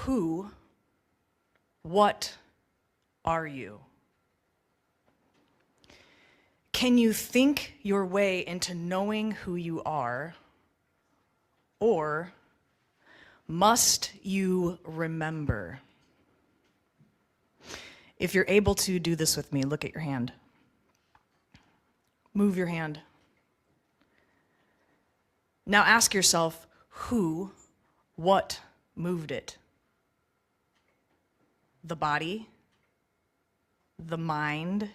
Who, what are you? Can you think your way into knowing who you are, or must you remember? If you're able to do this with me, look at your hand. Move your hand. Now ask yourself, who, what moved it? The body? The mind?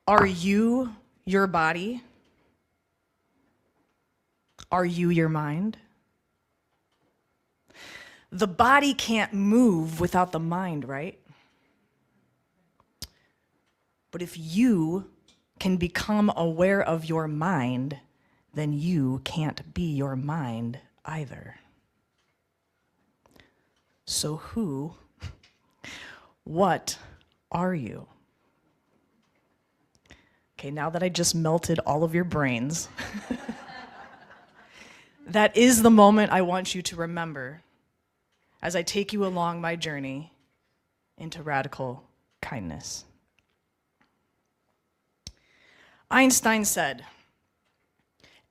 Are you your body? Are you your mind? The body can't move without the mind, right? But if you can become aware of your mind, then you can't be your mind either. So who, what are you? Okay, now that I just melted all of your brains, that is the moment I want you to remember as I take you along my journey into radical kindness. Einstein said,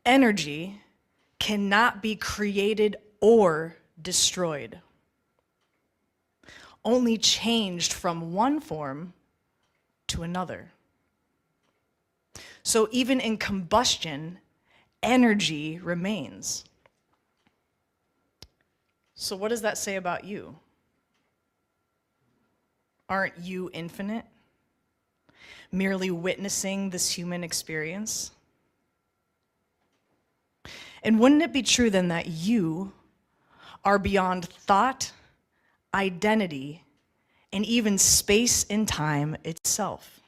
energy cannot be created or destroyed, only changed from one form to another. So even in combustion, energy remains. So what does that say about you? Aren't you infinite? Merely witnessing this human experience? And wouldn't it be true then that you are beyond thought, identity, and even space and time itself?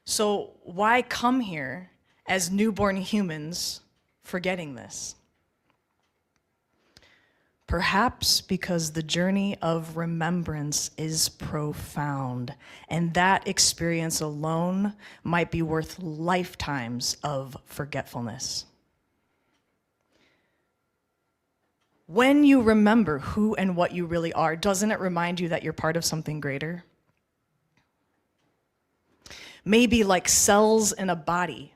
So why come here as newborn humans forgetting this? Perhaps because the journey of remembrance is profound, and that experience alone might be worth lifetimes of forgetfulness. When you remember who and what you really are, doesn't it remind you that you're part of something greater? Maybe like cells in a body,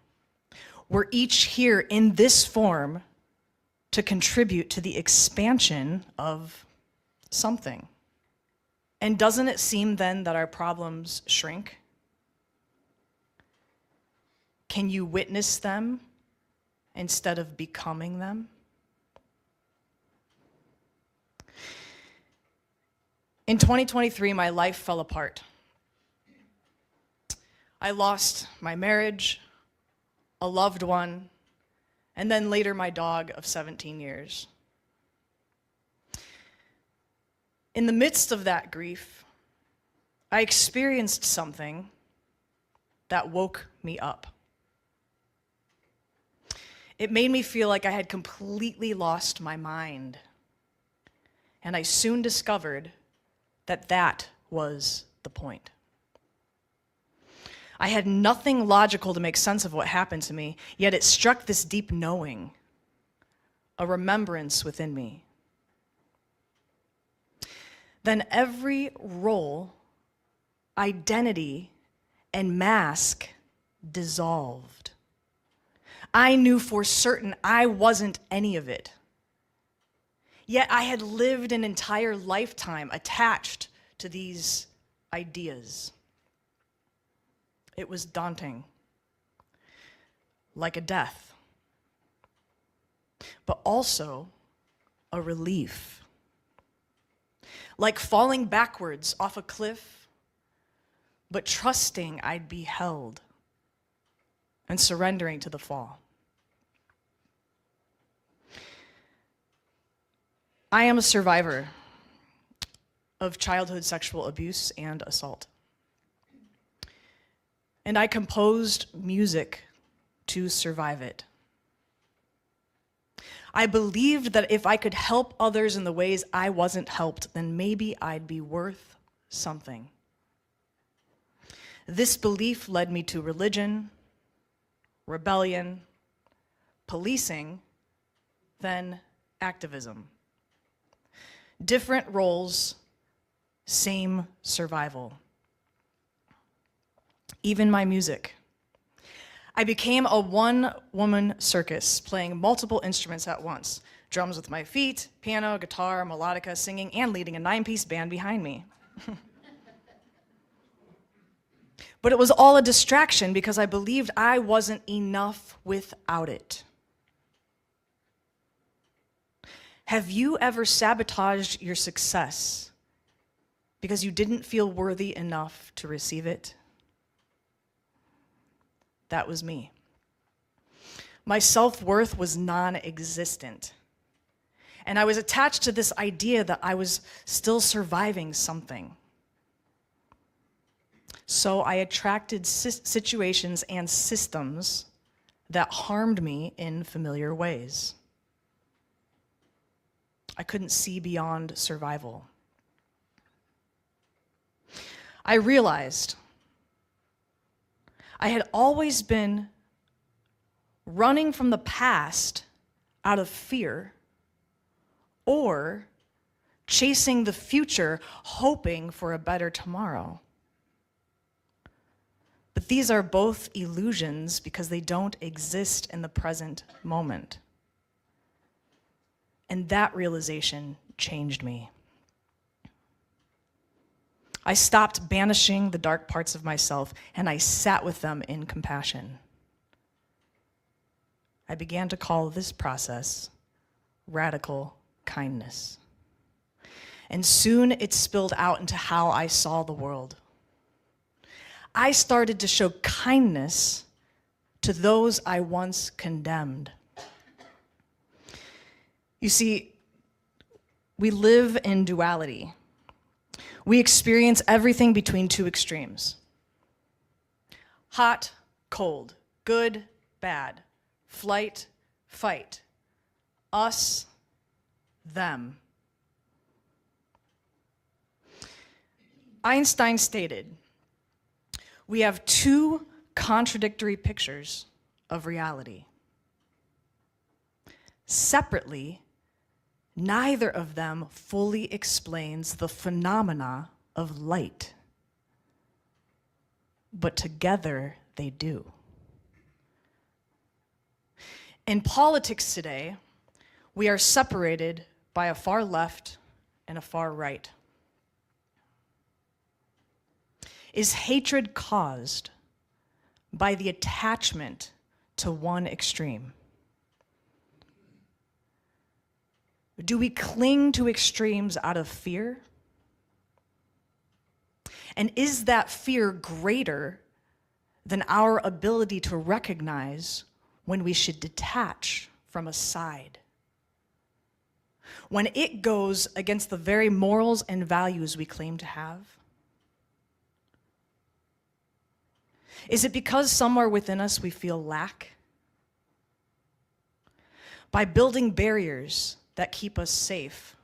we're each here in this form to contribute to the expansion of something. And doesn't it seem then that our problems shrink? Can you witness them instead of becoming them? In 2023, my life fell apart. I lost my marriage, a loved one, and then later my dog of 17 years. In the midst of that grief, I experienced something that woke me up. It made me feel like I had completely lost my mind. And I soon discovered that that was the point. I had nothing logical to make sense of what happened to me, yet it struck this deep knowing, a remembrance within me. Then every role, identity, and mask dissolved. I knew for certain I wasn't any of it. Yet I had lived an entire lifetime attached to these ideas. It was daunting, like a death, but also a relief. Like falling backwards off a cliff, but trusting I'd be held and surrendering to the fall. I am a survivor of childhood sexual abuse and assault. And I composed music to survive it. I believed that if I could help others in the ways I wasn't helped, then maybe I'd be worth something. This belief led me to religion, rebellion, policing, then activism. Different roles, same survival. Even my music. I became a one-woman circus, playing multiple instruments at once. Drums with my feet, piano, guitar, melodica, singing, and leading a 9-piece band behind me. But it was all a distraction because I believed I wasn't enough without it. Have you ever sabotaged your success because you didn't feel worthy enough to receive it? That was me. My self-worth was non-existent. And I was attached to this idea that I was still surviving something. So I attracted situations and systems that harmed me in familiar ways. I couldn't see beyond survival. I realized I had always been running from the past out of fear or chasing the future, hoping for a better tomorrow. But these are both illusions because they don't exist in the present moment. And that realization changed me. I stopped banishing the dark parts of myself, and I sat with them in compassion. I began to call this process radical kindness. And soon it spilled out into how I saw the world. I started to show kindness to those I once condemned. You see, we live in duality. We experience everything between two extremes. Hot, cold, good, bad, flight, fight, us, them. Einstein stated, "We have two contradictory pictures of reality. Separately, neither of them fully explains the phenomena of light, but together they do." In politics today, we are separated by a far left and a far right. Is hatred caused by the attachment to one extreme? Do we cling to extremes out of fear? And is that fear greater than our ability to recognize when we should detach from a side? When it goes against the very morals and values we claim to have? Is it because somewhere within us we feel lack? By building barriers that keep us safe,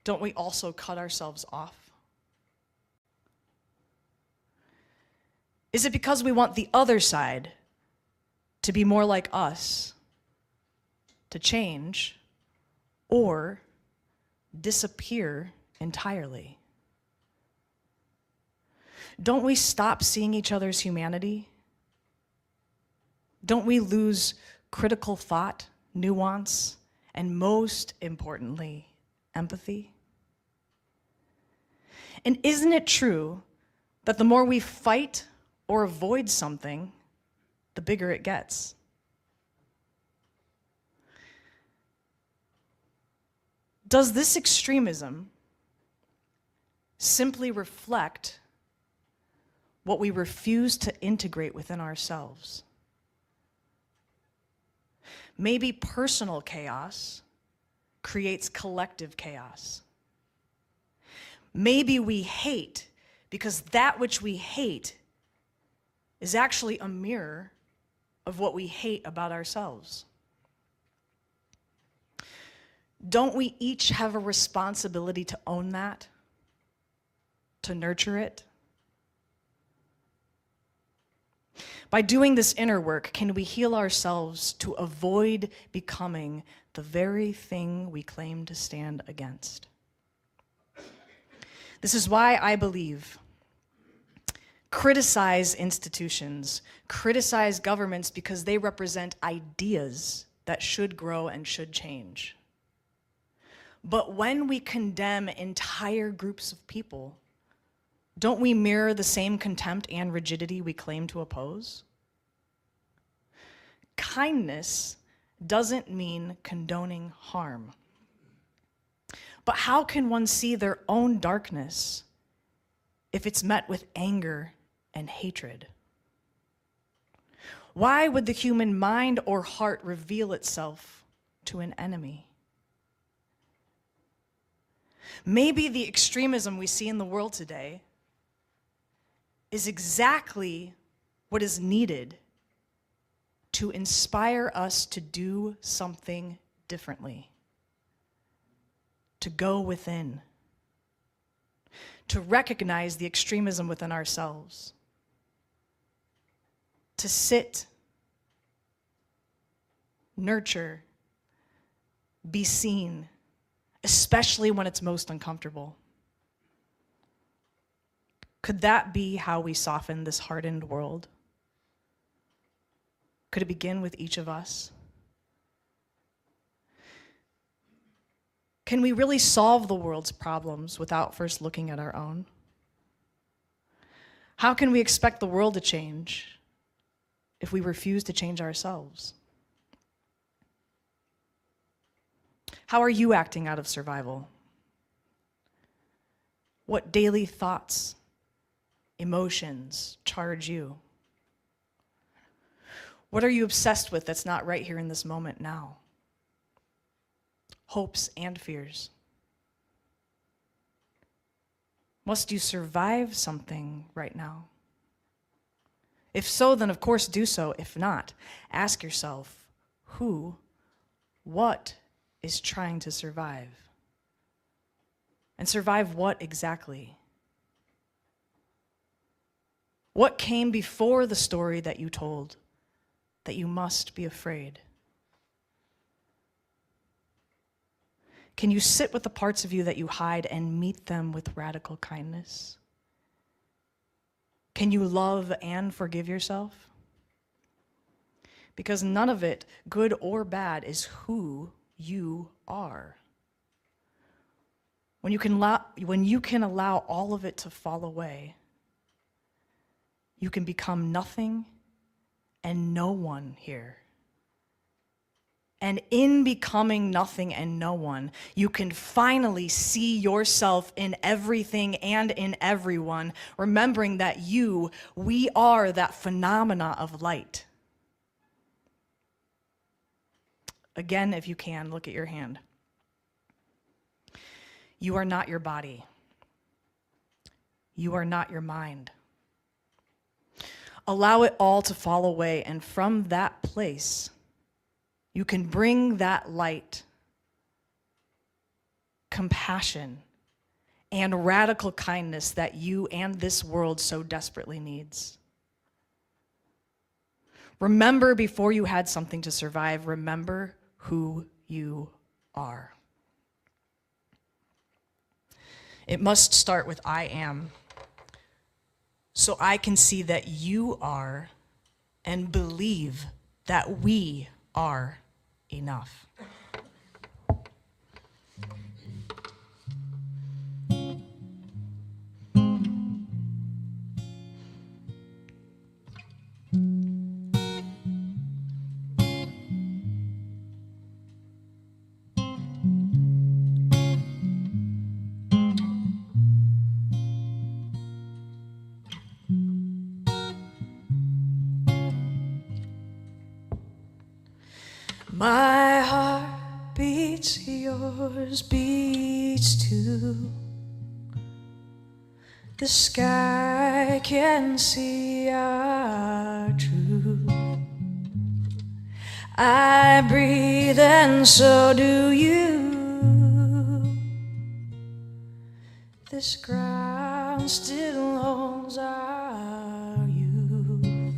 don't we also cut ourselves off? Is it because we want the other side to be more like us, to change, or disappear entirely? Don't we stop seeing each other's humanity? Don't we lose critical thought, nuance, and most importantly, empathy? And isn't it true that the more we fight or avoid something, the bigger it gets? Does this extremism simply reflect what we refuse to integrate within ourselves? Maybe personal chaos creates collective chaos. Maybe we hate because that which we hate is actually a mirror of what we hate about ourselves. Don't we each have a responsibility to own that, to nurture it? By doing this inner work, can we heal ourselves to avoid becoming the very thing we claim to stand against? This is why I believe criticize institutions, criticize governments because they represent ideas that should grow and should change. But when we condemn entire groups of people, don't we mirror the same contempt and rigidity we claim to oppose? Kindness doesn't mean condoning harm. But how can one see their own darkness if it's met with anger and hatred? Why would the human mind or heart reveal itself to an enemy? Maybe the extremism we see in the world today is exactly what is needed to inspire us to do something differently, to go within, to recognize the extremism within ourselves, to sit, nurture, be seen, especially when it's most uncomfortable. Could that be how we soften this hardened world? Could it begin with each of us? Can we really solve the world's problems without first looking at our own? How can we expect the world to change if we refuse to change ourselves? How are you acting out of survival? What daily thoughts, emotions charge you? What are you obsessed with that's not right here in this moment now? Hopes and fears. Must you survive something right now? If so, then of course do so. If not, ask yourself, what is trying to survive? And survive what exactly? What came before the story that you told that you must be afraid? Can you sit with the parts of you that you hide and meet them with radical kindness? Can you love and forgive yourself? Because none of it, good or bad, is who you are. When you can allow all of it to fall away, you can become nothing and no one here. And in becoming nothing and no one, you can finally see yourself in everything and in everyone, remembering that we are that phenomena of light. Again, if you can, look at your hand. You are not your body. You are not your mind. Allow it all to fall away, and from that place, you can bring that light, compassion, and radical kindness that you and this world so desperately needs. Remember, before you had something to survive, remember who you are. It must start with I am, so I can see that you are and believe that we are enough. My heart beats, yours beats too. The sky can see our truth. I breathe and so do you. This ground still holds our youth.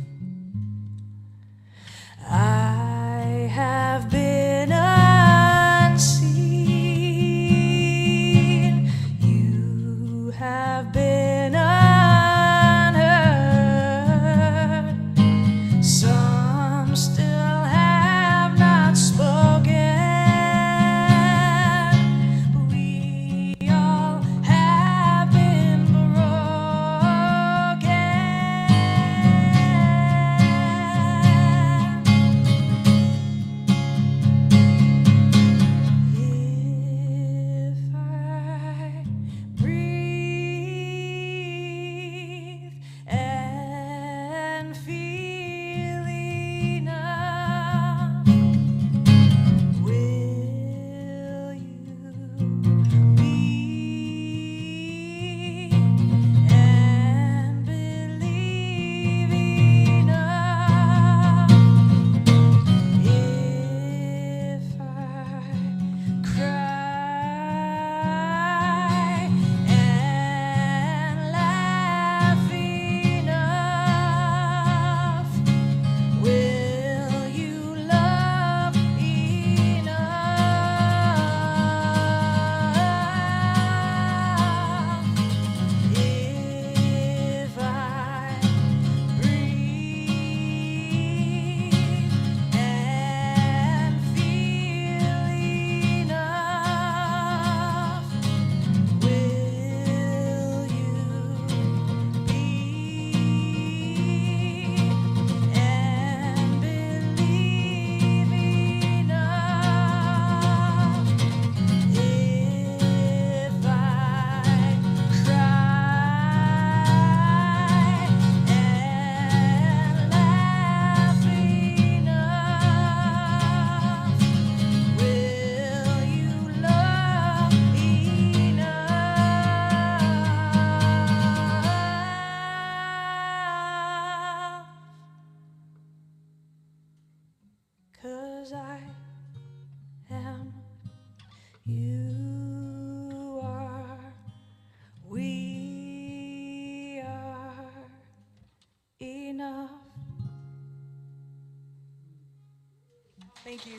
You are, we are enough. Thank you.